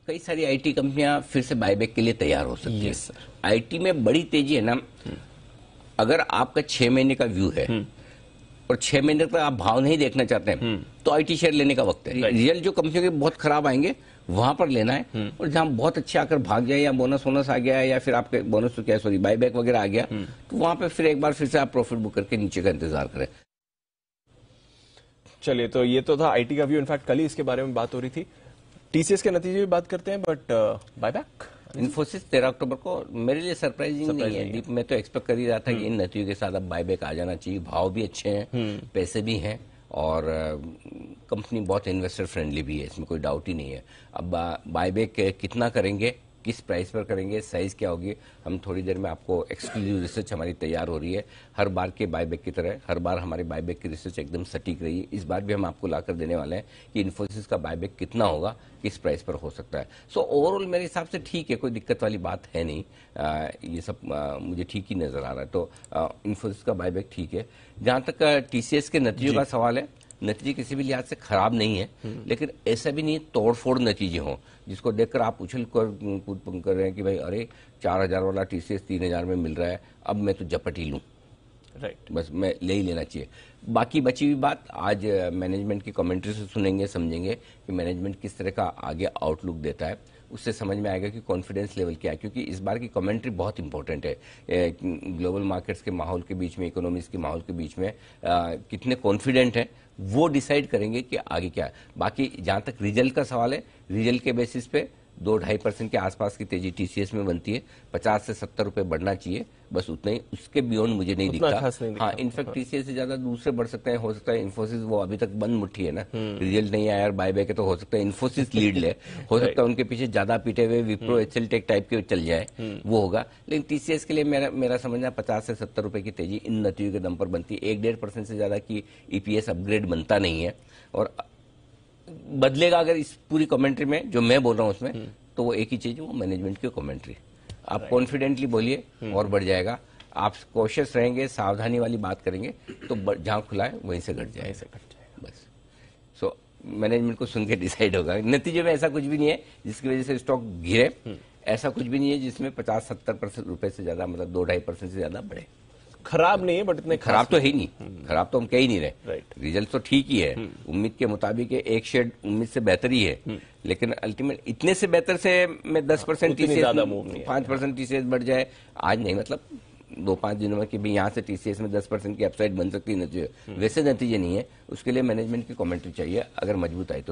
कई सारी आईटी कंपनियां फिर से बायबैक के लिए तैयार हो सकती है। आईटी में बड़ी तेजी है ना। अगर आपका 6 महीने का व्यू है और 6 महीने तक आप भाव नहीं देखना चाहते हैं तो आईटी शेयर लेने का वक्त है। रिजल्ट जो कंपनियों के बहुत खराब आएंगे वहां पर लेना है, और जहां बहुत अच्छे आकर भाग जाए या बोनस वोनस आ गया या फिर आपके बोनस तो क्या सॉरी बायबैक वगैरह आ गया तो वहां पे फिर एक बार फिर से आप प्रॉफिट बुक करके नीचे का इंतजार करें। चलिए, तो ये तो था आईटी का व्यू। इनफैक्ट कल ही इसके बारे में बात हो रही थी। टीसीएस के नतीजे भी बात करते हैं, बट बायबैक इन्फोसिस 13 अक्टूबर को मेरे लिए सरप्राइजिंग नहीं है दीप। मैं तो एक्सपेक्ट कर ही रहा था कि इन नतीजों के साथ अब बायबैक आ जाना चाहिए। भाव भी अच्छे हैं, पैसे भी हैं, और कंपनी बहुत इन्वेस्टर फ्रेंडली भी है, इसमें कोई डाउट ही नहीं है। अब बायबैक कितना करेंगे, किस प्राइस पर करेंगे, साइज क्या होगी, हम थोड़ी देर में आपको एक्सक्लूसिव रिसर्च हमारी तैयार हो रही है। हर बार के बायबैक की तरह हर बार हमारी बायबैक की रिसर्च एकदम सटीक रही है। इस बार भी हम आपको लाकर देने वाले हैं कि इन्फोसिस का बायबैक कितना होगा, किस प्राइस पर हो सकता है। सो ओवरऑल मेरे हिसाब से ठीक है, कोई दिक्कत वाली बात है नहीं। ये सब मुझे ठीक ही नजर आ रहा है। तो इन्फोसिस का बायबैक ठीक है। जहां तक टीसीएस के नतीजों का सवाल है, नतीजे किसी भी लिहाज से खराब नहीं है, लेकिन ऐसा भी नहीं है तोड़फोड़ नतीजे हों जिसको देखकर आप उछल कूद कर रहे हैं कि भाई अरे 4000 वाला टीसीएस 3000 में मिल रहा है, अब मैं तो झपट ही लूं। राइट, बस मैं ले ही लेना चाहिए। बाकी बची हुई बात आज मैनेजमेंट की कमेंट्री से सुनेंगे, समझेंगे कि मैनेजमेंट किस तरह का आगे आउटलुक देता है। उससे समझ में आएगा कि कॉन्फिडेंस लेवल क्या है, क्योंकि इस बार की कमेंट्री बहुत इंपॉर्टेंट है। ग्लोबल मार्केट्स के माहौल के बीच में, इकोनॉमीज के माहौल के बीच में कितने कॉन्फिडेंट हैं वो डिसाइड करेंगे कि आगे क्या है। बाकी जहां तक रिजल्ट का सवाल है, रिजल्ट के बेसिस पे 2-2.5% के आसपास की तेजी टीसीएस में बनती है। 50 से 70 रुपए बढ़ना चाहिए, बस उतना ही, उसके बियॉन्ड मुझे नहीं दिखता। हाँ, इनफैक्ट टीसीएस से ज्यादा दूसरे बढ़ सकते हैं। हो सकता है इन्फोसिस, वो अभी तक बंद मुट्ठी है ना, रिजल्ट नहीं आया और बायबैक है, तो हो सकता है इन्फोसिस लीड ले, हो सकता है उनके पीछे ज्यादा पीटे हुए विप्रो एचएल टेक टाइप के चल जाए, वो होगा। लेकिन टीसीएस के लिए मेरा समझना 50 से 70 रुपए की तेजी इन नतीजों के दम पर बनती है। 1-1.5% से ज्यादा की ईपीएस अपग्रेड बनता नहीं है, और बदलेगा अगर इस पूरी कमेंट्री में जो मैं बोल रहा हूं उसमें, तो वो एक ही चीज है, वो मैनेजमेंट की कमेंट्री। आप कॉन्फिडेंटली बोलिए और बढ़ जाएगा। आप कोशिश रहेंगे, सावधानी वाली बात करेंगे तो जहां खुला है वहीं से घट जाए, बस। सो मैनेजमेंट को सुन के डिसाइड होगा। नतीजे में ऐसा कुछ भी नहीं है जिसकी वजह से स्टॉक गिरे, ऐसा कुछ भी नहीं है जिसमें 50-70% रुपए से ज्यादा, मतलब 2-2.5% से ज्यादा बढ़े। खराब नहीं है, बट इतने खराब तो है ही नहीं, खराब तो हम कह ही नहीं रहे। राइट, रिजल्ट तो ठीक ही है, उम्मीद के मुताबिक एक शेड उम्मीद से बेहतर ही है, लेकिन अल्टीमेट इतने से बेहतर से मैं 10% टीसीएस, 5% टीसीएस बढ़ जाए आज नहीं, मतलब 2-5 दिनों में कि भाई यहाँ से टीसीएस में 10% की अपसाइड बन सकती है, वैसे नतीजे नहीं है। उसके लिए मैनेजमेंट की कमेंट्री चाहिए, अगर मजबूत आई तो।